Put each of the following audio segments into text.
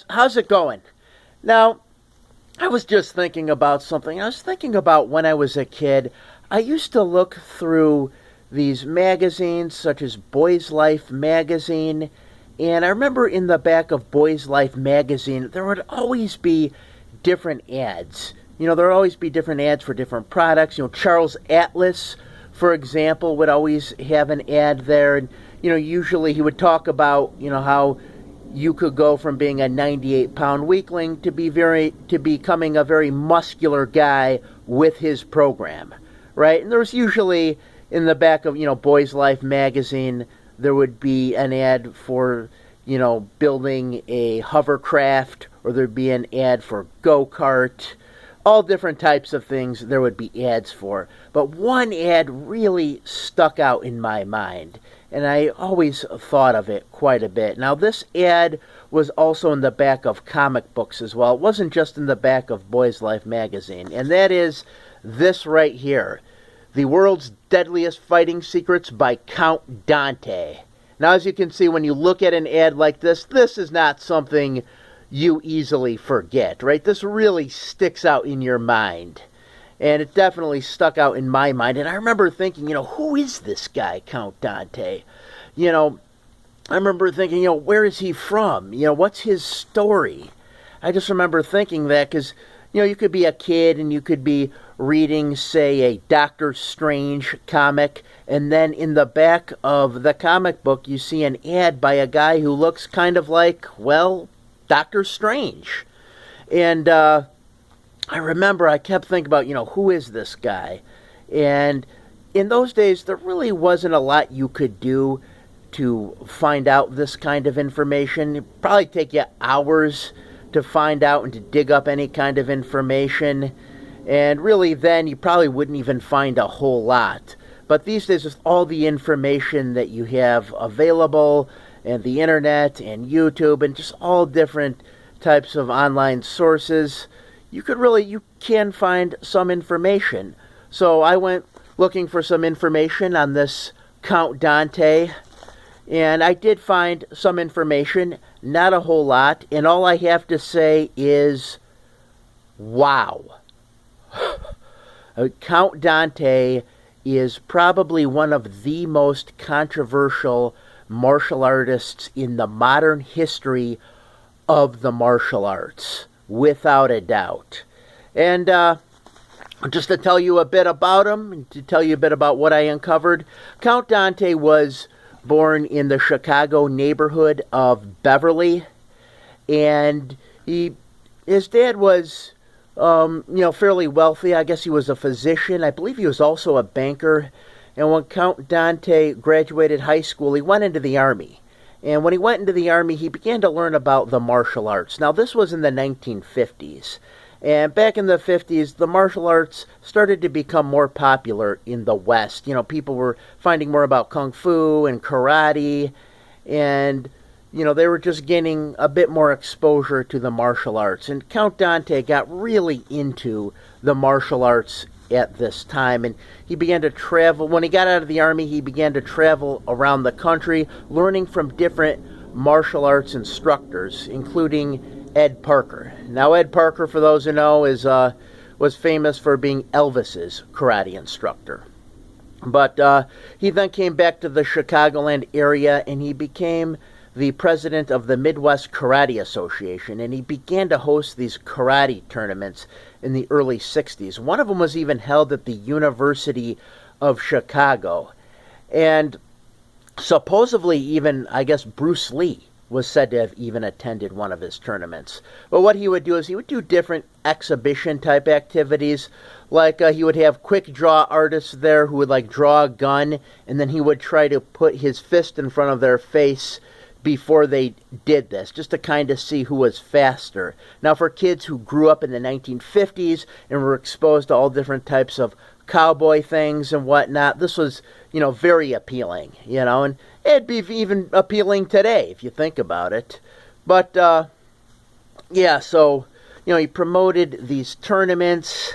How's it going? Now, I was just thinking about something. I was thinking about when I was a kid. I used to look through these magazines, such as Boys Life magazine, and I remember in the back of Boys Life magazine, there would always be different ads. There would always be different ads for different products. Charles Atlas, for example, would always have an ad there, and usually he would talk about how you could go from being a 98-pound weakling to becoming a very muscular guy with his program, right? And there was usually in the back of Boys Life magazine, there would be an ad for building a hovercraft, or there'd be an ad for go-kart, all different types of things there would be ads for. But one ad really stuck out in my mind, and I always thought of it quite a bit. Now, this ad was also in the back of comic books as well. It wasn't just in the back of Boys Life magazine, and that is this right here, The World's Deadliest Fighting Secrets by Count Dante. Now, as you can see, when you look at an ad like this is not something you easily forget, right? This really sticks out in your mind. And it definitely stuck out in my mind. And I remember thinking, who is this guy, Count Dante? I remember thinking, where is he from? What's his story? I just remember thinking that because, you could be a kid and you could be reading, say, a Doctor Strange comic, and then in the back of the comic book, you see an ad by a guy who looks kind of like, well, Doctor Strange. And I remember I kept thinking about, who is this guy? And in those days, there really wasn't a lot you could do to find out this kind of information. It'd probably take you hours to find out and to dig up any kind of information. And really then you probably wouldn't even find a whole lot. But these days, with all the information that you have available, and the internet, and YouTube, and just all different types of online sources, you can find some information. So I went looking for some information on this Count Dante, and I did find some information, not a whole lot, and all I have to say is, wow. Count Dante is probably one of the most controversial martial artists in the modern history of the martial arts, without a doubt. And just to tell you a bit about him, to tell you a bit about what I uncovered, Count Dante was born in the Chicago neighborhood of Beverly, and his dad was fairly wealthy. I guess he was a physician. I believe he was also a banker. And when Count Dante graduated high school, he went into the Army. And when he went into the Army, he began to learn about the martial arts. Now, this was in the 1950s. And back in the 50s, the martial arts started to become more popular in the West. People were finding more about Kung Fu and karate. And, they were just gaining a bit more exposure to the martial arts. And Count Dante got really into the martial arts at this time, and he began to travel. When he got out of the Army, he began to travel around the country, learning from different martial arts instructors, including Ed Parker. Now, Ed Parker, for those who know, was famous for being Elvis's karate instructor. But he then came back to the Chicagoland area, and he became the president of the Midwest Karate Association, and he began to host these karate tournaments in the early 60s. One of them was even held at the University of Chicago. And supposedly even, I guess, Bruce Lee was said to have even attended one of his tournaments. But what he would do is he would do different exhibition-type activities. Like he would have quick draw artists there who would draw a gun, and then he would try to put his fist in front of their face before they did this, just to kind of see who was faster. Now, for kids who grew up in the 1950s and were exposed to all different types of cowboy things and whatnot, this was, very appealing, and it'd be even appealing today if you think about it. But, so, he promoted these tournaments,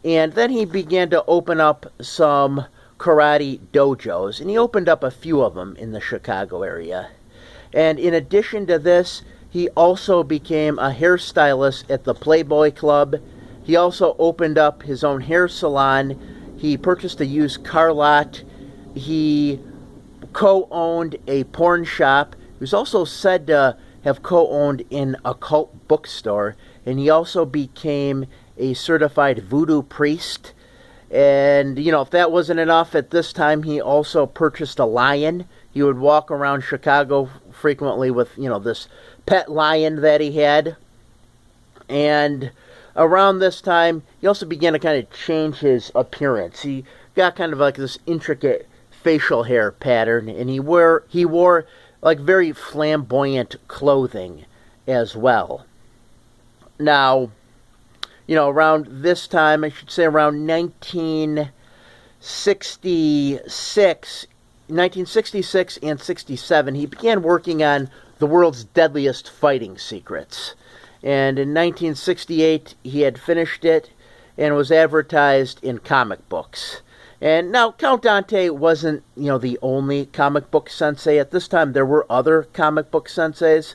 and then he began to open up some karate dojos, and he opened up a few of them in the Chicago area. And in addition to this, He also became a hairstylist at the Playboy Club. He also opened up his own hair salon. He purchased a used car lot. He co-owned a porn shop. He was also said to have co-owned an occult bookstore. And he also became a certified voodoo priest. And, if that wasn't enough, at this time he also purchased a lion. He would walk around Chicago frequently with, this pet lion that he had. And around this time, he also began to kind of change his appearance. He got kind of like this intricate facial hair pattern, and he wore like very flamboyant clothing as well. Now, around this time, I should say around 1966 and 67, he began working on the world's Deadliest Fighting Secrets. And in 1968, he had finished it and was advertised in comic books. And now, Count Dante wasn't, the only comic book sensei. At this time, there were other comic book senseis.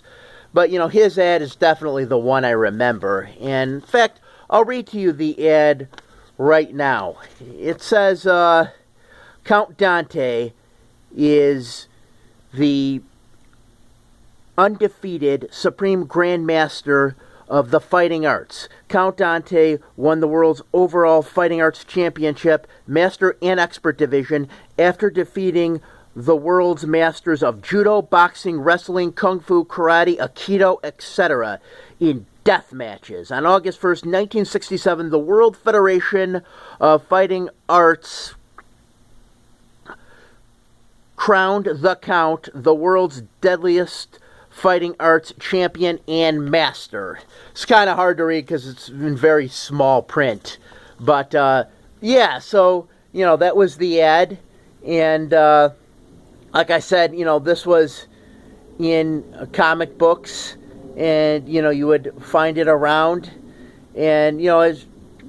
But, his ad is definitely the one I remember. And, in fact, I'll read to you the ad right now. It says, Count Dante is the undefeated Supreme Grand Master of the fighting arts. Count Dante won the world's overall fighting arts championship, master and expert division, after defeating the world's masters of judo, boxing, wrestling, kung fu, karate, aikido, etc. in death matches. On August 1st, 1967, the World Federation of Fighting Arts crowned the Count the world's deadliest fighting arts champion and master. It's kind of hard to read because it's in very small print. But, yeah, so, that was the ad. And, like I said, this was in comic books. And, you would find it around. And,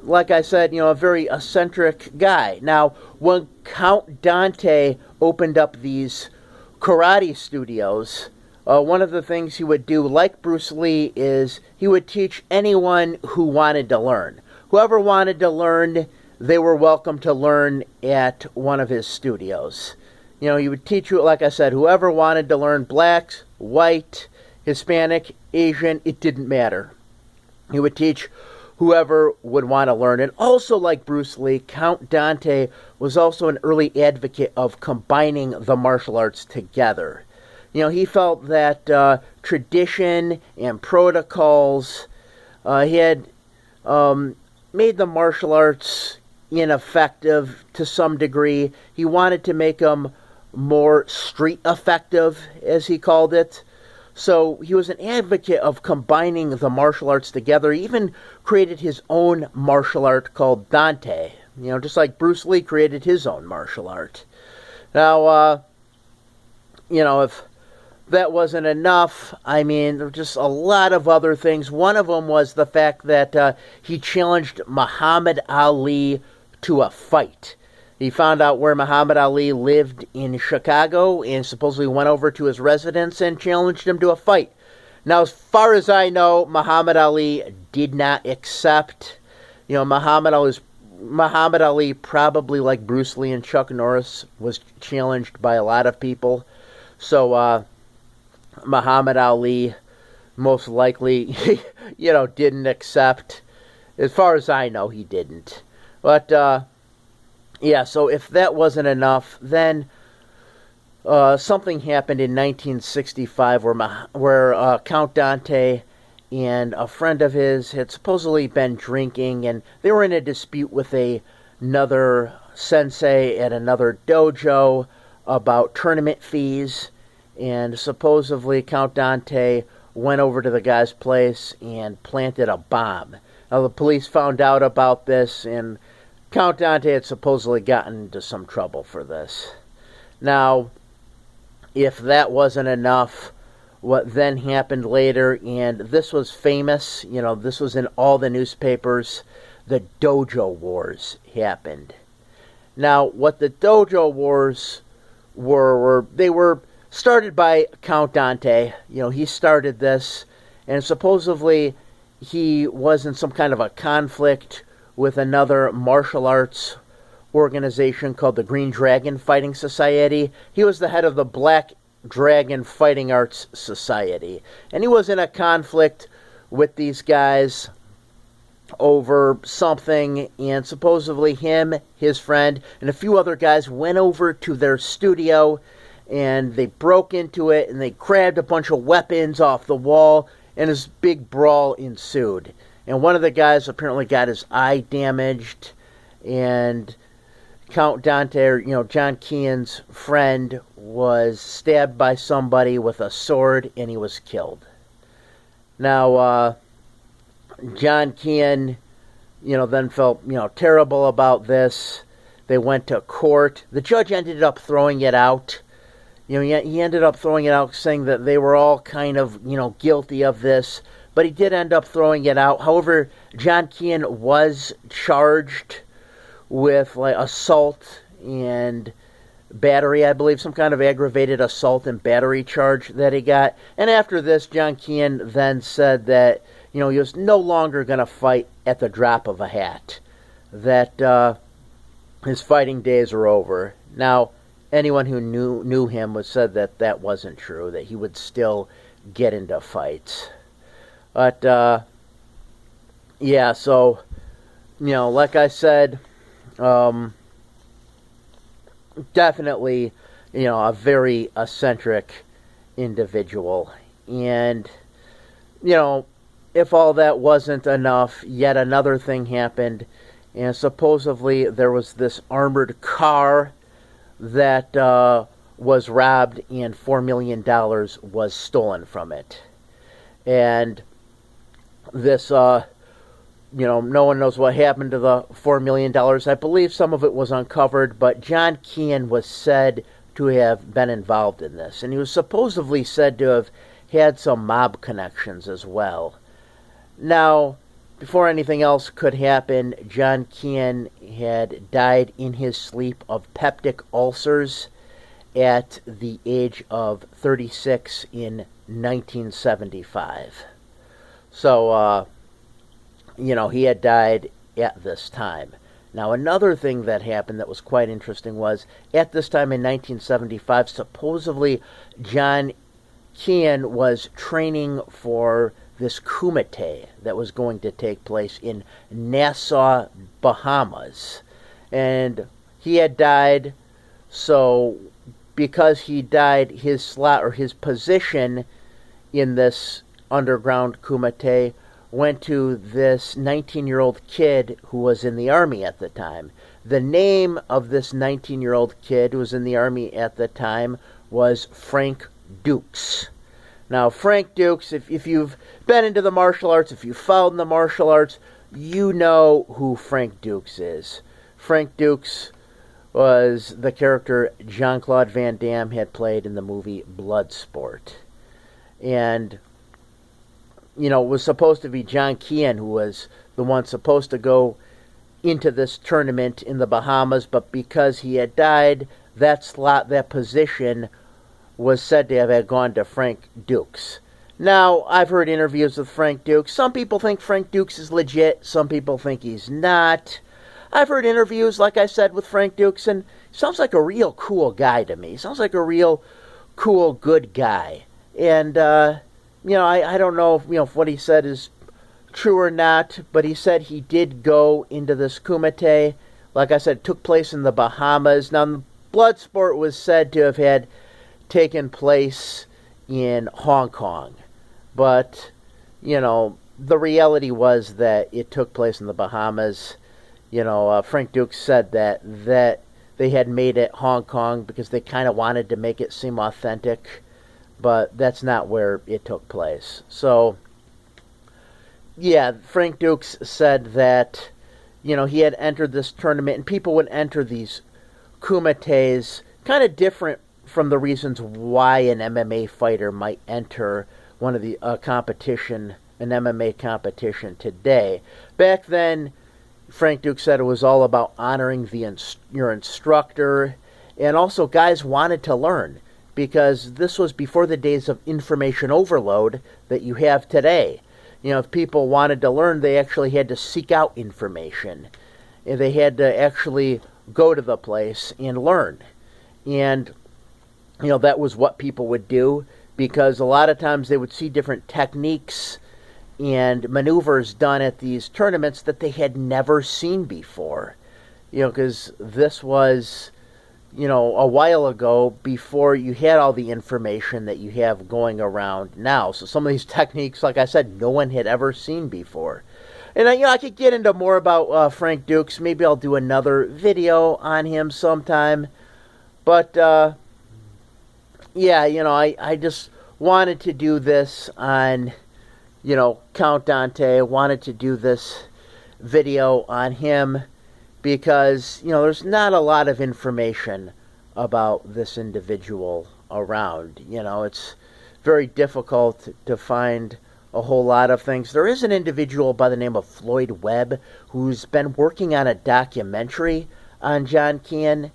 like I said, a very eccentric guy. Now, when Count Dante opened up these karate studios, one of the things he would do, like Bruce Lee, is he would teach anyone who wanted to learn. Whoever wanted to learn, they were welcome to learn at one of his studios. He would teach you, like I said, whoever wanted to learn, blacks, white, Hispanic, Asian, it didn't matter. He would teach whoever would want to learn. And also, like Bruce Lee, Count Dante was also an early advocate of combining the martial arts together. He felt that tradition and protocols, he had made the martial arts ineffective to some degree. He wanted to make them more street effective, as he called it. So he was an advocate of combining the martial arts together. He even created his own martial art called Dante. Just like Bruce Lee created his own martial art. Now, if that wasn't enough, there were just a lot of other things. One of them was the fact that he challenged Muhammad Ali to a fight. He found out where Muhammad Ali lived in Chicago and supposedly went over to his residence and challenged him to a fight. Now, as far as I know, Muhammad Ali did not accept. Muhammad Ali, probably like Bruce Lee and Chuck Norris, was challenged by a lot of people. So, Muhammad Ali most likely, didn't accept. As far as I know, he didn't. But, yeah, so if that wasn't enough, then something happened in 1965 where Count Dante and a friend of his had supposedly been drinking, and they were in a dispute with another sensei at another dojo about tournament fees. And supposedly Count Dante went over to the guy's place and planted a bomb. Now, the police found out about this, and Count Dante had supposedly gotten into some trouble for this. Now, if that wasn't enough, what then happened later, and this was famous, this was in all the newspapers, the Dojo Wars happened. Now, what the Dojo Wars were they were started by Count Dante. He started this. And supposedly he was in some kind of a conflict with another martial arts organization called the Green Dragon Fighting Society. He was the head of the Black Dragon Fighting Arts Society. And he was in a conflict with these guys over something, and supposedly him, his friend, and a few other guys went over to their studio, and they broke into it, and they grabbed a bunch of weapons off the wall, and this big brawl ensued. And one of the guys apparently got his eye damaged, and Count Dante, or, John Keane's friend, was stabbed by somebody with a sword, and he was killed. Now, John Keane, then felt, terrible about this. They went to court. The judge ended up throwing it out. He ended up throwing it out, saying that they were all kind of, guilty of this. But he did end up throwing it out. However, John Keane was charged with assault and battery, I believe, some kind of aggravated assault and battery charge that he got. And after this, John Keane then said that, he was no longer going to fight at the drop of a hat. That his fighting days are over. Now, anyone who knew him would said that that wasn't true, that he would still get into fights. But, yeah, so, like I said, definitely, a very eccentric individual. And, if all that wasn't enough, yet another thing happened, and supposedly there was this armored car that was robbed, and $4 million was stolen from it. And this, no one knows what happened to the $4 million. I believe some of it was uncovered, but John Keane was said to have been involved in this, and he was supposedly said to have had some mob connections as well. Now, before anything else could happen, John Keane had died in his sleep of peptic ulcers at the age of 36 in 1975. So, he had died at this time. Now, another thing that happened that was quite interesting was, at this time in 1975, supposedly John Keane was training for this kumite that was going to take place in Nassau, Bahamas. And he had died, so because he died, his slot or his position in this underground kumite went to this 19-year-old kid who was in the Army at the time. The name of this 19-year-old kid who was in the Army at the time was Frank Dukes. Now, Frank Dukes, if you've been into the martial arts, if you've followed in the martial arts, you know who Frank Dukes is. Frank Dukes was the character Jean-Claude Van Damme had played in the movie Bloodsport. And, it was supposed to be John Keane who was the one supposed to go into this tournament in the Bahamas, but because he had died, that slot, that position, was said to have had gone to Frank Dukes. Now, I've heard interviews with Frank Dukes. Some people think Frank Dukes is legit. Some people think he's not. I've heard interviews, like I said, with Frank Dukes, and he sounds like a real cool guy to me. He sounds like a real cool, good guy. And, I don't know if what he said is true or not, but he said he did go into this kumite. Like I said, it took place in the Bahamas. Now, Bloodsport was said to have had taken place in Hong Kong. But, the reality was that it took place in the Bahamas. Frank Dukes said that they had made it Hong Kong because they kind of wanted to make it seem authentic. But that's not where it took place. So, yeah, Frank Dukes said that, he had entered this tournament, and people would enter these kumites kind of different from the reasons why an MMA fighter might enter one of the competition, an MMA competition today. Back then, Frank Dukes said it was all about honoring your instructor, and also guys wanted to learn. because this was before the days of information overload that you have today. You know, if people wanted to learn, they actually had to seek out information. They had to actually go to the place and learn. And, you know, that was what people would do, because a lot of times they would see different techniques and maneuvers done at these tournaments that they had never seen before. You know, because this was, you know, a while ago, before you had all the information that you have going around now. So some of these techniques, like I said, no one had ever seen before. And, you know, I could get into more about Frank Dukes. Maybe I'll do another video on him sometime. But, yeah, you know, I just wanted to do this on, you know, Count Dante. I wanted to do this video on him because, you know, there's not a lot of information about this individual around. You know, it's very difficult to find a whole lot of things. There is an individual by the name of Floyd Webb who's been working on a documentary on John Cann,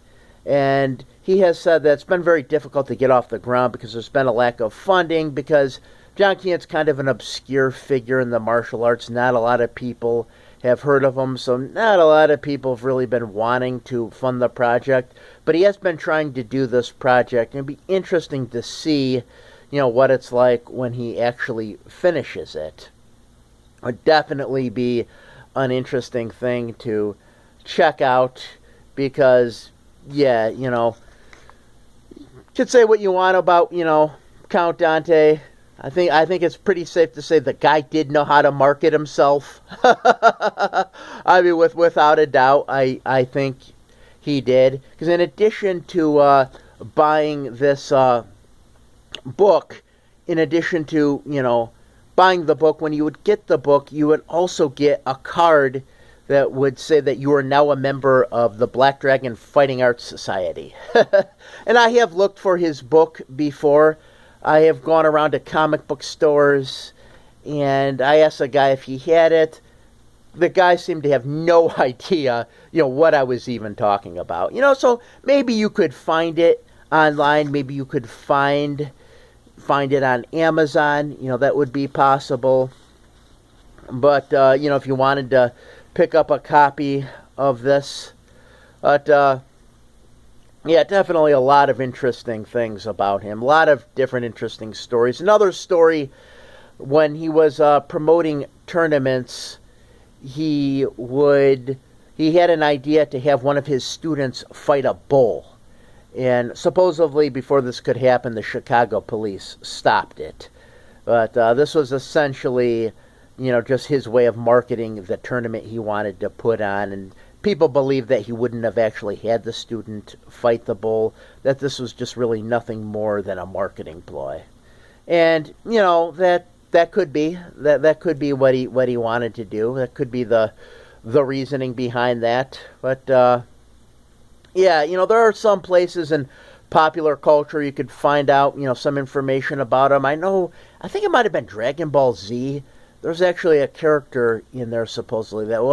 and he has said that it's been very difficult to get off the ground because there's been a lack of funding, because John Cann's kind of an obscure figure in the martial arts. Not a lot of people have heard of him, so not a lot of people have really been wanting to fund the project. But he has been trying to do this project, and it'd be interesting to see, you know, what it's like when he actually finishes it. It would definitely be an interesting thing to check out, because, yeah, you know, you could say what you want about, you know, Count Dante. I think it's pretty safe to say the guy did know how to market himself. I mean, without a doubt, I think he did. Because in addition to buying this book, in addition to, you know, buying the book, when you would get the book, you would also get a card that would say that you are now a member of the Black Dragon Fighting Arts Society. And I have looked for his book before. I have gone around to comic book stores, and I asked a guy if he had it. The guy seemed to have no idea, you know, what I was even talking about. You know, so maybe you could find it online. Maybe you could find it on Amazon. You know, that would be possible. But, you know, if you wanted to pick up a copy of this. But, yeah, definitely a lot of interesting things about him. A lot of different interesting stories. Another story, when he was promoting tournaments, he had an idea to have one of his students fight a bull. And supposedly, before this could happen, the Chicago police stopped it. But this was essentially, you know, just his way of marketing the tournament he wanted to put on. And people believe that he wouldn't have actually had the student fight the bull, that this was just really nothing more than a marketing ploy. And, you know, that could be what he wanted to do. That could be the reasoning behind that. But yeah, you know, there are some places in popular culture you could find out, you know, some information about him. I think it might have been Dragon Ball Z. There's actually a character in there supposedly that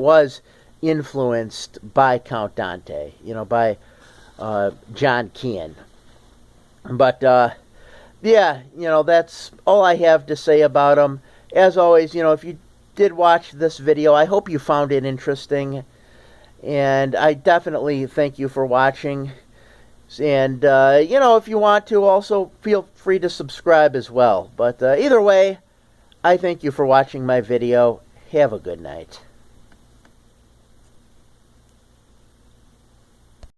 was influenced by Count Dante, you know, by John Cann. But yeah, you know, that's all I have to say about him. As always, you know, if you did watch this video, I hope you found it interesting, and I definitely thank you for watching. And you know, if you want to, also feel free to subscribe as well. But either way, I thank you for watching my video. Have a good night.